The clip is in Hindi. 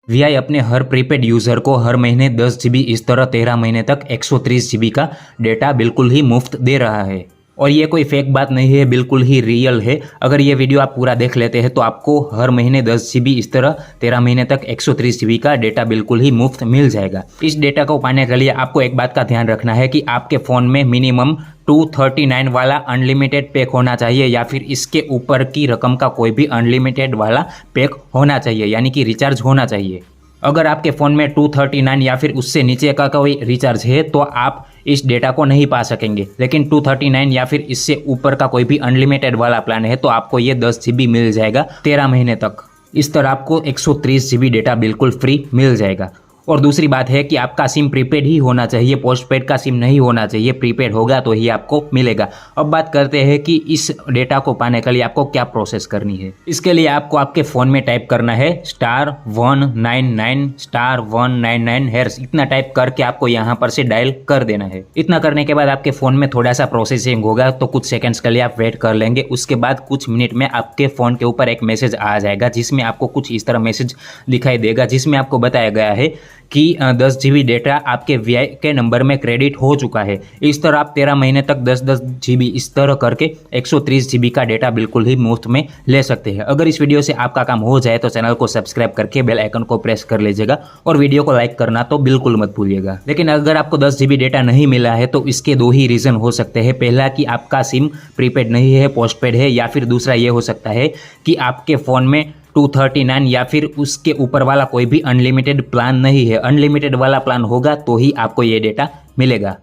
वीआई अपने हर प्रीपेड यूज़र को हर महीने 10 GB, इस तरह 13 महीने तक 130 GB का डेटा बिल्कुल ही मुफ्त दे रहा है। और ये कोई फेक बात नहीं है, बिल्कुल ही रियल है। अगर ये वीडियो आप पूरा देख लेते हैं तो आपको हर महीने 10 GB, इस तरह 13 महीने तक 130 GB का डेटा बिल्कुल ही मुफ्त मिल जाएगा। इस डेटा को पाने के लिए आपको एक बात का ध्यान रखना है कि आपके फ़ोन में मिनिमम 239 वाला अनलिमिटेड पैक होना चाहिए, या फिर इसके ऊपर की रकम का कोई भी अनलिमिटेड वाला पैक होना चाहिए, यानी कि रिचार्ज होना चाहिए। अगर आपके फ़ोन में 239 या फिर उससे नीचे का कोई रिचार्ज है तो आप इस डेटा को नहीं पा सकेंगे। लेकिन 239 या फिर इससे ऊपर का कोई भी अनलिमिटेड वाला प्लान है तो आपको ये 10 GB मिल जाएगा 13 महीने तक। इस तरह आपको 130 GB डेटा बिल्कुल फ्री मिल जाएगा। और दूसरी बात है कि आपका सिम प्रीपेड ही होना चाहिए, पोस्टपेड का सिम नहीं होना चाहिए। प्रीपेड होगा तो ही आपको मिलेगा। अब बात करते हैं कि इस डेटा को पाने के लिए आपको क्या प्रोसेस करनी है। इसके लिए आपको आपके फ़ोन में टाइप करना है *199 *199#। इतना टाइप करके आपको यहाँ पर से डायल कर देना है। इतना करने के बाद आपके फ़ोन में थोड़ा सा प्रोसेसिंग होगा, तो कुछ सेकेंड्स के लिए आप वेट कर लेंगे। उसके बाद कुछ मिनट में आपके फ़ोन के ऊपर एक मैसेज आ जाएगा, जिसमें आपको कुछ इस तरह मैसेज दिखाई देगा, जिसमें आपको बताया गया है कि 10 GB डेटा आपके वीआई के नंबर में क्रेडिट हो चुका है। इस तरह आप 13 महीने तक 10-10 GB इस तरह करके 130 GB का डेटा बिल्कुल ही मुफ्त में ले सकते हैं। अगर इस वीडियो से आपका काम हो जाए तो चैनल को सब्सक्राइब करके बेल आइकन को प्रेस कर लीजिएगा और वीडियो को लाइक करना तो बिल्कुल मत भूलिएगा। लेकिन अगर आपको 10 GB डेटा नहीं मिला है तो इसके दो ही रीज़न हो सकते हैं। पहला कि आपका सिम प्रीपेड नहीं है, पोस्टपेड है, या फिर दूसरा ये हो सकता है कि आपके फ़ोन में 239 या फिर उसके ऊपर वाला कोई भी अनलिमिटेड प्लान नहीं है। अनलिमिटेड वाला प्लान होगा तो ही आपको ये डेटा मिलेगा।